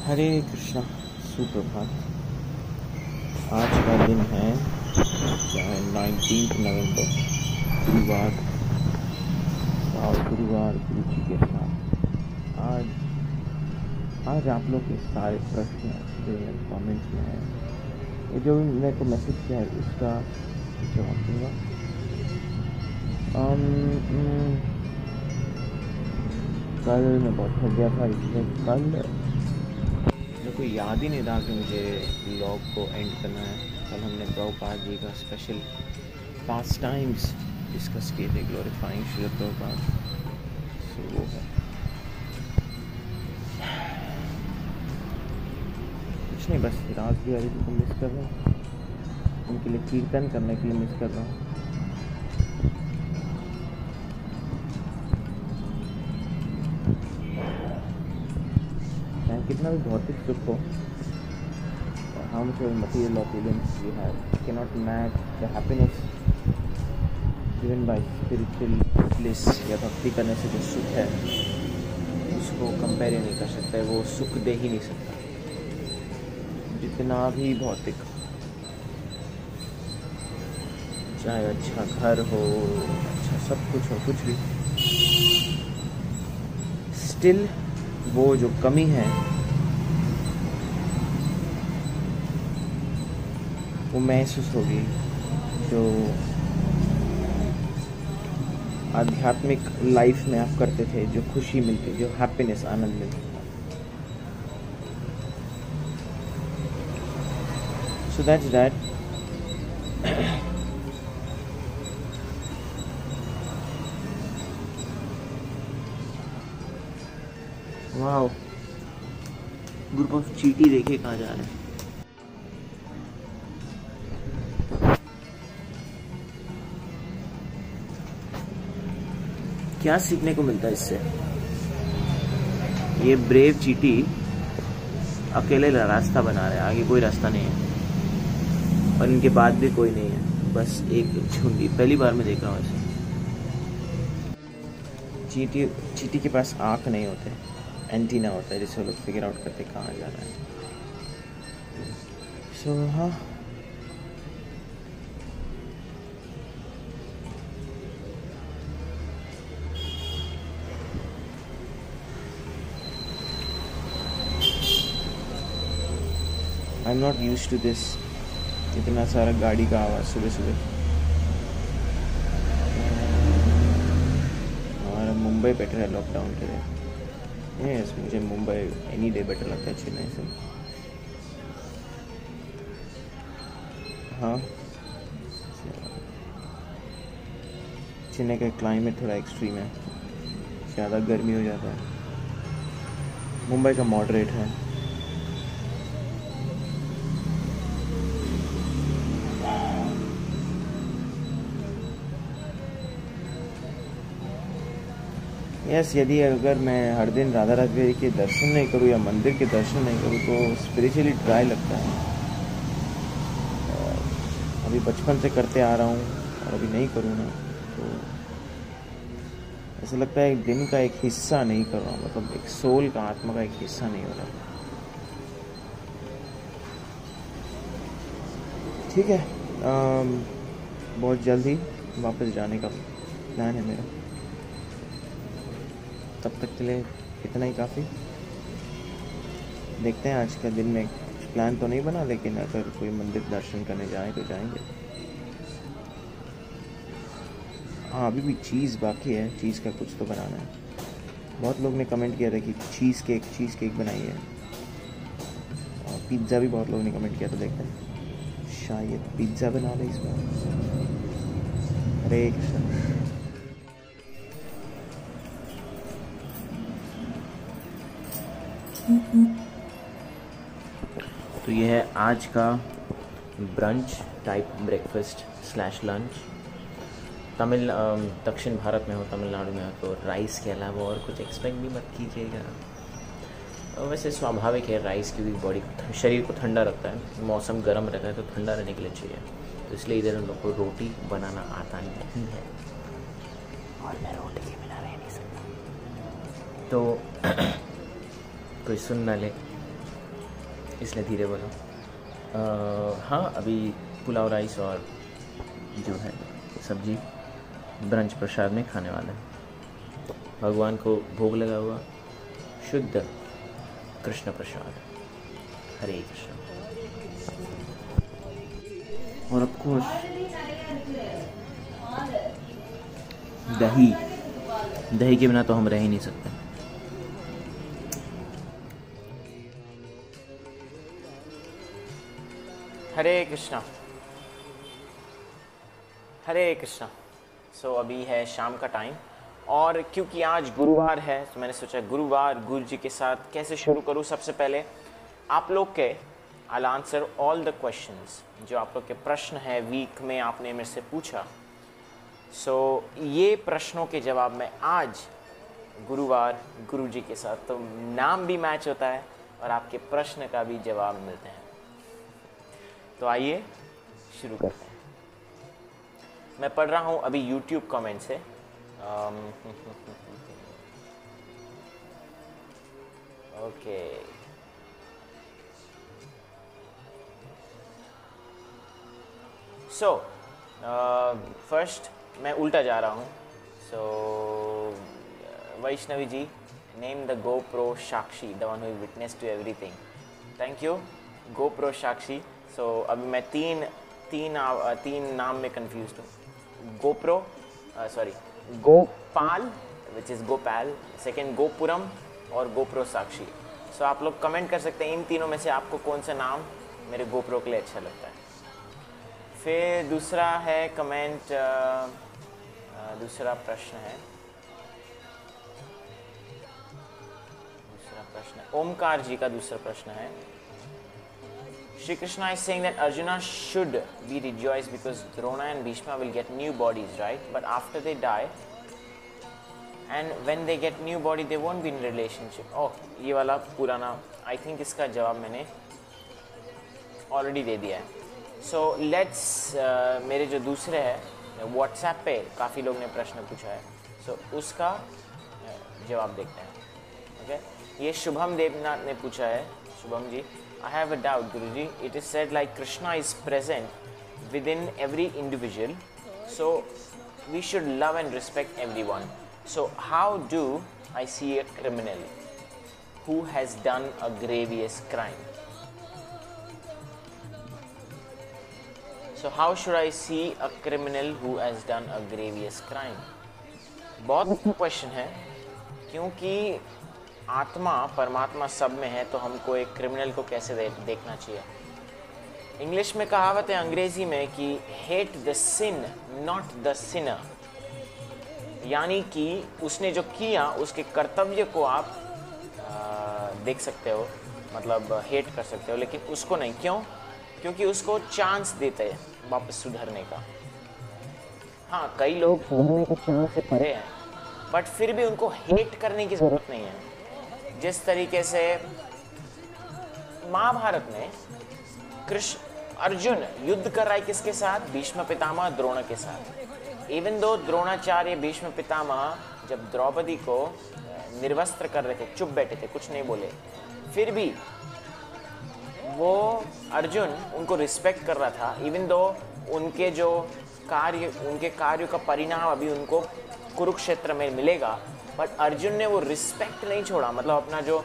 हरे कृष्णा। सुप्रभात। आज का दिन है 19 नवंबर, गुरुवार। और गुरुवार गुरु जी के साथ आज आप लोग के सारे प्रश्न जो मेरे कमेंट्स में हैं, ये जो मेरे को मैसेज किया है उसका जवाब दूंगा। कल मैं बहुत थक गया था, इसलिए कल मेरे को याद ही नहीं था कि मुझे ब्लॉग को एंड करना है। कल हमने प्रभुपाद जी का स्पेशल 5 टाइम्स डिस्कस किए थे, ग्लोरीफाइंग श्री प्रभुपाद। सो वो है कुछ नहीं, बस राज बिहारी जी को मिस कर रहा हूँ, उनके लिए कीर्तन करने के लिए मिस कर रहा हूँ। कितना भी भौतिक सुख हो, how much of material opulence you have cannot match the happiness given by spiritual bliss या भक्ति करने से जो सुख है उसको कंपेयर नहीं कर सकता है, वो सुख दे ही नहीं सकता। जितना भी भौतिक, चाहे अच्छा घर हो, अच्छा सब कुछ हो, कुछ भी, स्टिल वो जो कमी है वो महसूस होगी, जो आध्यात्मिक लाइफ में आप करते थे, जो खुशी मिलती, जो हैप्पीनेस, आनंद मिलता। So that's that. Wow, group of चीटी देखे कहाँ जा रहे हैं। क्या सीखने को मिलता है इससे? ये ब्रेव चीटी अकेले रास्ता बना रहे हैं, आगे कोई रास्ता नहीं है और इनके बाद भी कोई नहीं है, बस एक झुंडी। पहली बार मैं देख रहा हूँ ऐसे। चीटी के पास आँख नहीं होते, एंटीना होता है जिससे वो लोग फिगर आउट करते कहाँ जाना है। सो हाँ, I am not used to this, इतना सारा गाड़ी का आवाज़ सुबह सुबह। हमारा मुंबई बेटर है लॉकडाउन के लिए। यस, मुझे मुंबई एनी डे बेटर लगता है चेन्नई से। हाँ, चेन्नई का क्लाइमेट थोड़ा एक्सट्रीम है, ज़्यादा गर्मी हो जाता है। मुंबई का मॉडरेट है। यस, यदि अगर मैं हर दिन राधा राजबेरी के दर्शन नहीं करूँ या मंदिर के दर्शन नहीं करूँ तो स्पिरिचुअली ड्राई लगता है। अभी बचपन से करते आ रहा हूँ और अभी नहीं करूँ ना तो ऐसा लगता है एक दिन का एक हिस्सा नहीं कर रहा हूँ, मतलब एक सोल का, आत्मा का एक हिस्सा नहीं हो रहा। ठीक है, बहुत जल्दी वापस जाने का प्लान है मेरा। तब तक के लिए इतना ही काफ़ी। देखते हैं, आज का दिन में कुछ प्लान तो नहीं बना, लेकिन अगर कोई मंदिर दर्शन करने जाए तो जाएंगे। हाँ, अभी भी चीज़ बाकी है, चीज़ का कुछ तो बनाना है। बहुत लोग ने कमेंट किया था कि चीज़ केक बनाइए, और पिज़्ज़ा भी बहुत लोगों ने कमेंट किया था। देखते हैं, शायद पिज़्ज़ा बना लें इस बार। हरे कृष्ण। तो ये है आज का brunch type breakfast slash lunch. दक्षिण भारत में हो, तमिलनाडु में हो तो राइस के अलावा और कुछ एक्सपेक्ट भी मत कीजिएगा। वैसे स्वाभाविक है, राइस क्योंकि बॉडी को, शरीर को ठंडा रखता है, मौसम गर्म रहता है तो ठंडा रहने के लिए चाहिए, तो इसलिए इधर हम लोग को रोटी बनाना आता नहीं है और मैं रोटी के बिना रह नहीं सकता। तो कोई सुन ना ले, इसलिए धीरे बोलो। हाँ, अभी पुलाव राइस और जो है सब्जी ब्रंच प्रसाद में खाने वाला है। भगवान को भोग लगा हुआ शुद्ध कृष्ण प्रसाद। हरे कृष्ण। और ऑफ कोर्स दही के बिना तो हम रह ही नहीं सकते। हरे कृष्णा, हरे कृष्णा। सो अभी है शाम का टाइम, और क्योंकि आज गुरुवार है तो मैंने सोचा गुरुवार गुरु जी के साथ कैसे शुरू करूं। सबसे पहले आप लोग के I answer all the questions, जो आप लोग के प्रश्न है वीक में आपने मेरे से पूछा। सो ये प्रश्नों के जवाब में आज गुरुवार गुरु जी के साथ, तो नाम भी मैच होता है और आपके प्रश्न का भी जवाब मिलते हैं। तो आइए शुरू करते हैं। मैं पढ़ रहा हूँ अभी YouTube कमेंट से। ओके, सो फर्स्ट मैं उल्टा जा रहा हूँ। So Vaishnavi ji, name the GoPro Sakshi, the one who witness to everything. Thank you GoPro Sakshi. So अभी मैं तीन नाम में कंफ्यूज हूँ। GoPro, Gopal which is Gopal, second Gopuram और GoPro साक्षी। सो आप लोग कमेंट कर सकते हैं इन तीनों में से आपको कौन सा नाम मेरे GoPro के लिए अच्छा लगता है। फिर दूसरा है कमेंट, दूसरा प्रश्न है ओमकार जी का दूसरा प्रश्न है। Shri Krishna is saying that Arjuna should be rejoiced because Drona and Bhishma will get new bodies, right? But after they die, and when they get new body, they won't be in relationship. Oh, ये वाला पुराना, I think इसका जवाब मैंने already दे दिया है। So let's मेरे जो दूसरे है WhatsApp पे काफ़ी लोग ने प्रश्न पूछा है, so उसका जवाब देखते हैं। Okay? ये शुभम देवनाथ ने पूछा है। शुभम जी, I have a doubt, Guruji. It is said like Krishna is present within every individual, so we should love and respect everyone. So how do I see a criminal who has done a grievous crime? So how should I see a criminal who has done a grievous crime? बहुत अच्छा question है, क्योंकि आत्मा परमात्मा सब में है, तो हमको एक क्रिमिनल को कैसे देखना चाहिए। इंग्लिश में कहावत है अंग्रेजी में कि hate the sin not the sinner, यानी कि उसने जो किया उसके कर्तव्य को आप देख सकते हो, मतलब हेट कर सकते हो, लेकिन उसको नहीं। क्यों? क्योंकि उसको चांस देते हैं वापस सुधरने का। हाँ, कई लोग सुधरने के चांस से परे हैं, बट फिर भी उनको हेट करने की जरूरत नहीं है। जिस तरीके से महाभारत में अर्जुन युद्ध कर रहा है किसके साथ? भीष्म पितामह द्रोण के साथ। इवन दो द्रोणाचार्य भीष्म पितामह जब द्रौपदी को निर्वस्त्र कर रहे थे, चुप बैठे थे, कुछ नहीं बोले, फिर भी वो अर्जुन उनको रिस्पेक्ट कर रहा था। इवन दो उनके कार्य का परिणाम अभी उनको कुरुक्षेत्र में मिलेगा, बट अर्जुन ने वो रिस्पेक्ट नहीं छोड़ा, मतलब अपना जो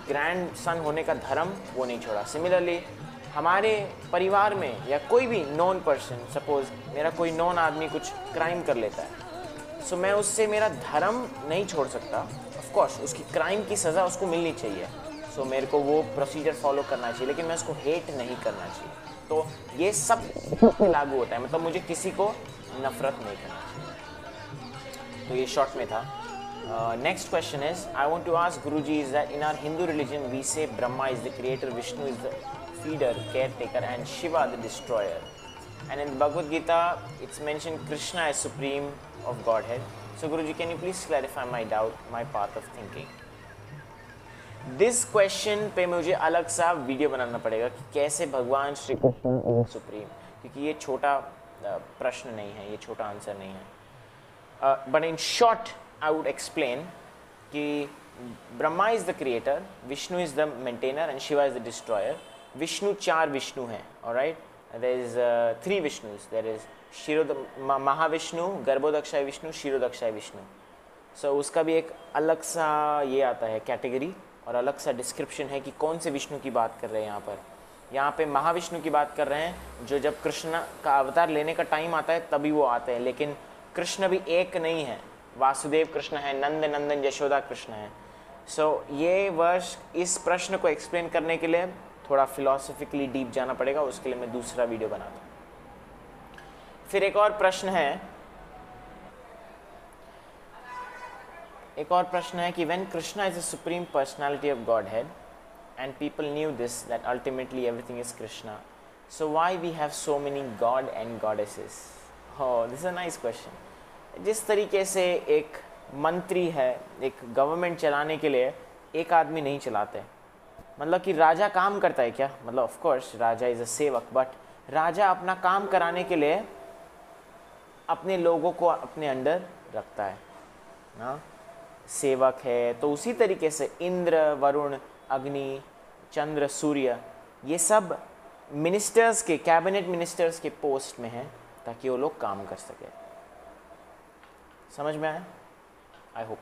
ग्रैंड सन होने का धर्म वो नहीं छोड़ा। सिमिलरली हमारे परिवार में या कोई भी नॉन पर्सन, सपोज मेरा कोई नॉन आदमी कुछ क्राइम कर लेता है, सो मैं उससे मेरा धर्म नहीं छोड़ सकता। ऑफ कोर्स उसकी क्राइम की सज़ा उसको मिलनी चाहिए, सो मेरे को वो प्रोसीजर फॉलो करना चाहिए, लेकिन मैं उसको हेट नहीं करना चाहिए। तो ये सब पे लागू होता है, मतलब मुझे किसी को नफरत नहीं करना चाहिए। तो ये शॉर्ट में था। Next question is, I want to ask Guruji, is that in our Hindu religion we say Brahma is the creator, Vishnu is the feeder, caretaker, and Shiva the destroyer. And in Bhagavad Gita it's mentioned Krishna is supreme of Godhead. So Guruji, can you please clarify my doubt, my path of thinking? This question पे मुझे अलग सा video बनाना पड़ेगा कि कैसे भगवान Shri Krishna supreme, क्योंकि ये छोटा प्रश्न नहीं है, ये छोटा आंसर नहीं है। But in short I would explain कि Brahma is the creator, Vishnu is the maintainer, and Shiva is the destroyer. Vishnu 4 Vishnu हैं, alright, there is 3 Vishnus, there is Mahavishnu, Garbhodakshaya Vishnu, Kshirodakshaya Vishnu. So उसका भी एक अलग सा ये आता है कैटेगरी और अलग सा डिस्क्रिप्शन है कि कौन से विष्णु की बात कर रहे हैं। यहाँ पे महाविष्णु की बात कर रहे हैं, जो जब कृष्ण का अवतार लेने का टाइम आता है तभी वो आते हैं, लेकिन कृष्ण भी एक नहीं है, वासुदेव कृष्ण है, नंद नंदन यशोदा कृष्ण है। सो ये वर्ष इस प्रश्न को एक्सप्लेन करने के लिए थोड़ा फिलोसफिकली डीप जाना पड़ेगा, उसके लिए मैं दूसरा वीडियो बनाता हूँ। फिर एक और प्रश्न है कि when Krishna is a supreme personality of God head and people knew this, that ultimately everything is Krishna, so why we have so many god and goddesses? Oh, this is a nice question. जिस तरीके से एक मंत्री है, एक government चलाने के लिए एक आदमी नहीं चलाते, मतलब कि राजा काम करता है क्या, मतलब of course Raja is a सेवक, बट राजा अपना काम कराने के लिए अपने लोगों को अपने अंडर रखता है ना, सेवक है। तो उसी तरीके से इंद्र, वरुण, अग्नि, चंद्र, सूर्य, ये सब मिनिस्टर्स के, कैबिनेट मिनिस्टर्स के पोस्ट में हैं ताकि वो लोग काम कर सके। समझ में आया? I hope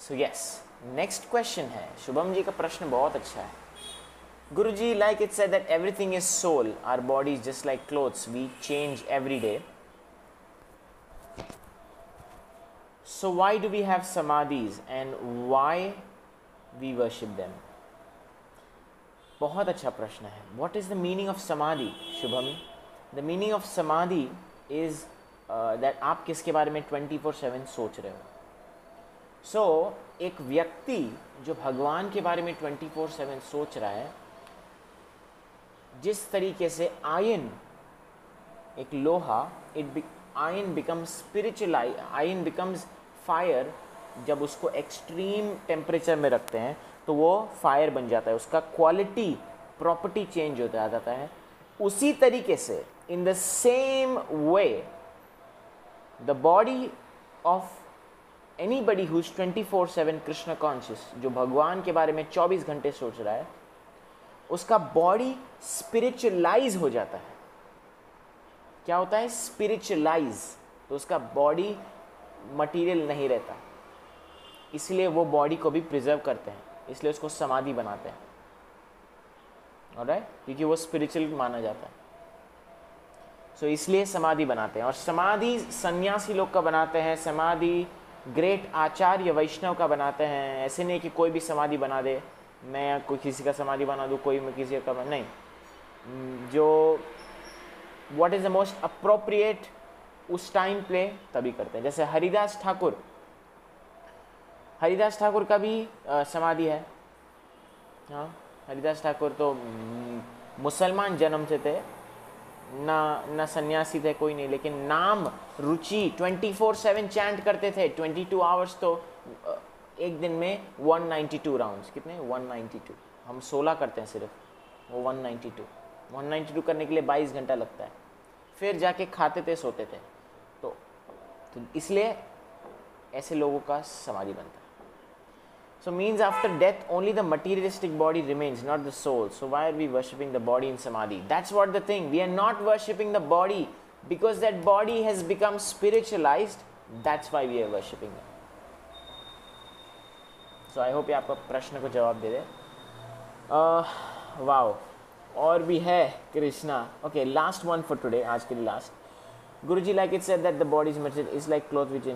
so. Yes, next question है, शुभम जी का प्रश्न बहुत अच्छा है। Guruji, like it said that everything is soul, our body is just like clothes, we change every day, so why do we have samadhis and why we worship them? बहुत अच्छा प्रश्न है। What is the meaning of samadhi, Shubham? The meaning of samadhi is that आप किसके बारे में 24/7 सोच रहे हो। So एक व्यक्ति जो भगवान के बारे में 24/7 सोच रहा है, जिस तरीके से आयन, एक लोहा, ion becomes spiritual, ion becomes fire, जब उसको एक्सट्रीम टेम्परेचर में रखते हैं तो वो फायर बन जाता है, उसका क्वालिटी, प्रॉपर्टी चेंज हो जाता है। उसी तरीके से in the same way the body of anybody who is 24/7 Krishna conscious, जो भगवान के बारे में 24 घंटे सोच रहा है, उसका बॉडी स्पिरिचुअलाइज हो जाता है। क्या होता है? स्पिरिचुअलाइज। तो उसका बॉडी मटेरियल नहीं रहता, इसलिए वो बॉडी को भी प्रिजर्व करते हैं, इसलिए उसको समाधि बनाते हैं, ऑलराइट, क्योंकि वो स्पिरिचुअल माना जाता है। सो इसलिए समाधि बनाते हैं। और समाधि सन्यासी लोग का बनाते हैं, समाधि ग्रेट आचार्य वैष्णव का बनाते हैं। ऐसे नहीं कि कोई भी समाधि बना दे, मैं कोई किसी का समाधि बना दूँ, कोई मैं किसी का नहीं, जो what is the most appropriate उस टाइम पे तभी करते हैं। जैसे हरिदास ठाकुर का भी समाधि है। हाँ, हरिदास ठाकुर तो मुसलमान जन्म से थे, ना सन्यासी थे, कोई नहीं, लेकिन नाम रुचि 24/7 चैंट करते थे। 22 आवर्स, तो एक दिन में 192 राउंड्स, कितने? 192। हम 16 करते हैं सिर्फ, वो 192 करने के लिए 22 घंटा लगता है। फिर जाके खाते थे, सोते थे। तो इसलिए ऐसे लोगों का समाधि बनता है। So means after death only the materialistic body remains, not the soul. So why are we worshipping the body in samadhi? That's what the thing. We are not worshipping the body because that body has become spiritualized. That's why we are worshipping it. So I hope ये आपका प्रश्न को जवाब दे दे। Wow, और भी है Krishna. Okay, last one for today. आज के लिए last. Guruji, like it said that the body is like cloth which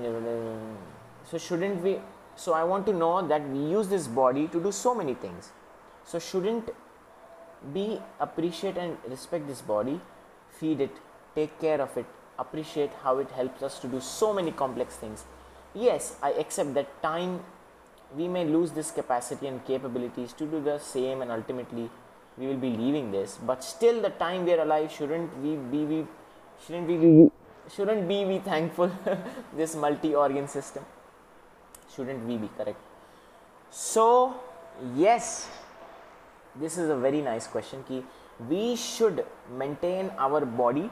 so shouldn't we? So I want to know that we use this body to do so many things. So shouldn't we appreciate and respect this body, feed it, take care of it, appreciate how it helps us to do so many complex things? Yes, I accept that time we may lose this capacity and capabilities to do the same, and ultimately we will be leaving this. But still, the time we are alive, shouldn't we be thankful this multi-organ system? Shouldn't we be? Correct. So yes, this is a very nice question कि we should maintain our body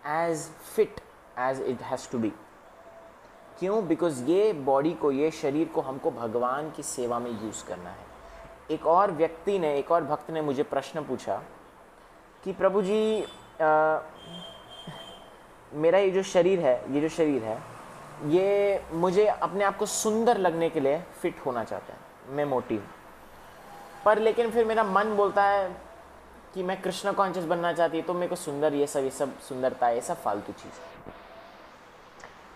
as fit as it has to be. क्यों? Because ये body को, ये शरीर को हमको भगवान की सेवा में यूज़ करना है। एक और व्यक्ति ने, एक और भक्त ने मुझे प्रश्न पूछा कि प्रभु जी मेरा ये जो शरीर है ये मुझे अपने आप को सुंदर लगने के लिए फिट होना चाहता है, मैं मोटी हूँ, पर लेकिन फिर मेरा मन बोलता है कि मैं कृष्ण कॉन्शियस बनना चाहती है, तो मेरे को सुंदर ये सब सुंदरता है, ये सब फालतू चीज़ है।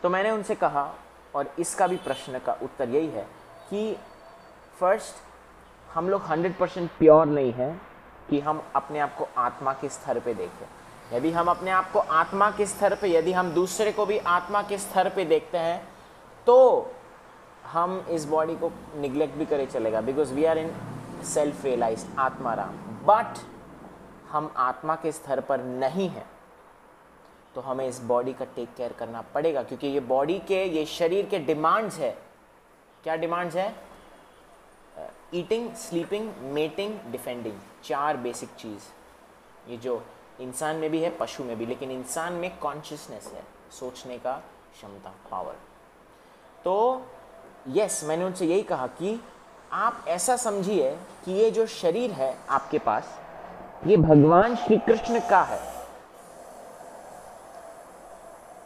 तो मैंने उनसे कहा, और इसका भी प्रश्न का उत्तर यही है कि फर्स्ट हम लोग 100% प्योर नहीं हैं कि हम अपने आप को आत्मा के स्तर पे देखें। यदि हम अपने आप को आत्मा के स्तर पे, यदि हम दूसरे को भी आत्मा के स्तर पे देखते हैं, तो हम इस बॉडी को निग्लेक्ट भी करे चलेगा, because we are in self realised आत्माराम। बट हम आत्मा के स्तर पर नहीं हैं, तो हमें इस बॉडी का टेक केयर करना पड़ेगा, क्योंकि ये बॉडी के, ये शरीर के डिमांड्स है। क्या डिमांड्स है? Eating, sleeping, mating, defending, 4 basic चीज़, ये जो इंसान में भी है, पशु में भी, लेकिन इंसान में कॉन्शियसनेस है, सोचने का क्षमता, पावर। तो यस, मैंने उनसे यही कहा कि आप ऐसा समझिए कि ये जो शरीर है आपके पास, ये भगवान श्री कृष्ण का है।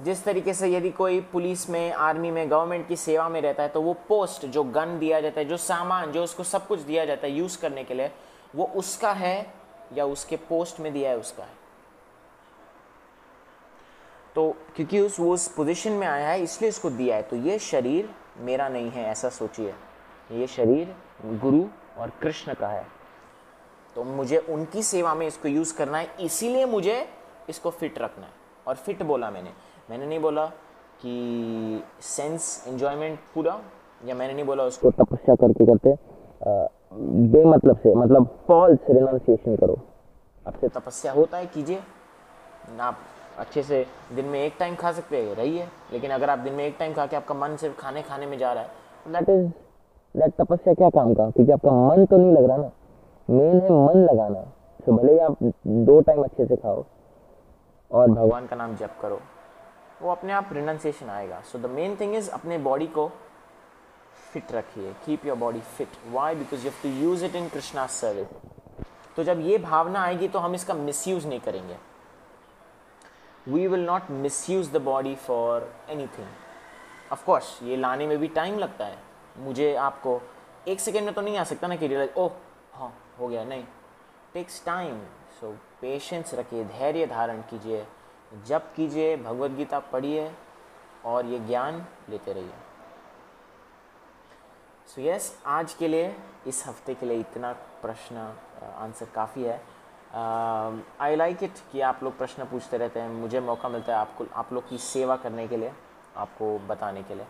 जिस तरीके से यदि कोई पुलिस में, आर्मी में, गवर्नमेंट की सेवा में रहता है, तो वो पोस्ट, जो गन दिया जाता है, जो सामान, जो उसको सब कुछ दिया जाता है यूज़ करने के लिए, वो उसका है या उसके पोस्ट में दिया है उसका है। तो क्योंकि वो उस पोजीशन में आया है, इसलिए उसको दिया है। तो ये शरीर मेरा नहीं है, ऐसा सोचिए। ये शरीर गुरु और कृष्ण का है, तो मुझे उनकी सेवा में इसको यूज़ करना है, इसीलिए मुझे इसको फिट रखना है। और फिट बोला मैंने नहीं बोला कि सेंस एंजॉयमेंट पूरा, या मैंने नहीं बोला उसको तपस्या करते बेमतलब से, मतलब फॉल्स रिनाउंसिएशन करो। आपसे तपस्या होता है, कीजिए ना। आप अच्छे से दिन में एक टाइम खा सकते हैं, रहिए, लेकिन अगर आप दिन में एक टाइम खा के आपका मन सिर्फ खाने में जा रहा है, दैट तपस्या क्या काम का, क्योंकि आपका मन तो नहीं लग रहा ना। मेन है मन लगाना। तो भले ही आप 2 टाइम अच्छे से खाओ और भगवान का नाम जप करो, वो अपने आप रिनाउंसिएशन आएगा। So the main thing is अपने बॉडी को फिट रखिए, keep your body fit. Why? Because you have to use it in Krishna service. तो जब ये भावना आएगी तो हम इसका मिसयूज नहीं करेंगे। We will not misuse the body for anything. Of course ये लाने में भी टाइम लगता है। मुझे आपको 1 सेकेंड में तो नहीं आ सकता ना कि रियलाइज ओह हाँ हो गया, नहीं, टेक्स टाइम। सो पेशेंस रखिए, धैर्य धारण कीजिए, जप कीजिए, भगवद गीता पढ़िए और ये ज्ञान लेते रहिए। सो यस, आज के लिए, इस हफ्ते के लिए इतना प्रश्न आंसर काफ़ी है। आई लाइक इट कि आप लोग प्रश्न पूछते रहते हैं, मुझे मौका मिलता है आप लोग की सेवा करने के लिए, आपको बताने के लिए।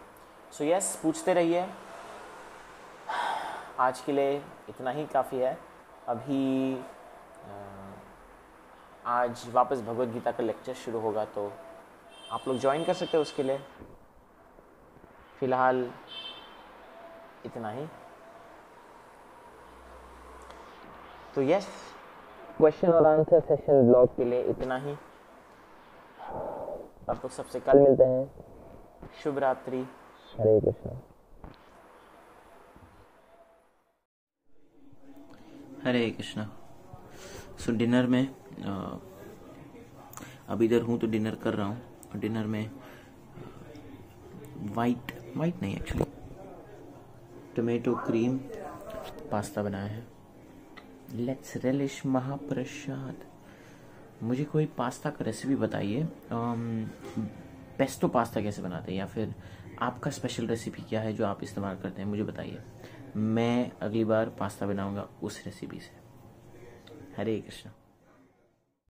सो यस, पूछते रहिए। आज के लिए इतना ही काफ़ी है। अभी आज वापस भगवद गीता का लेक्चर शुरू होगा, तो आप लोग ज्वाइन कर सकते हो उसके लिए। फिलहाल इतना ही। तो यस, क्वेश्चन और आंसर सेशन ब्लॉग के लिए इतना ही। आप लोग सबसे कल मिलते हैं। शुभ रात्रि। हरे कृष्ण। हरे कृष्णा। सो डिनर में अभी इधर हूँ तो डिनर कर रहा हूँ, और डिनर में वाइट नहीं, एक्चुअली टोमेटो क्रीम पास्ता बनाया है। लेट्स रिलिश महाप्रसाद। मुझे कोई पास्ता का रेसिपी बताइए, पेस्टो पास्ता कैसे बनाते हैं, या फिर आपका स्पेशल रेसिपी क्या है जो आप इस्तेमाल करते हैं, मुझे बताइए। मैं अगली बार पास्ता बनाऊंगा उस रेसिपी से। हरे कृष्ण।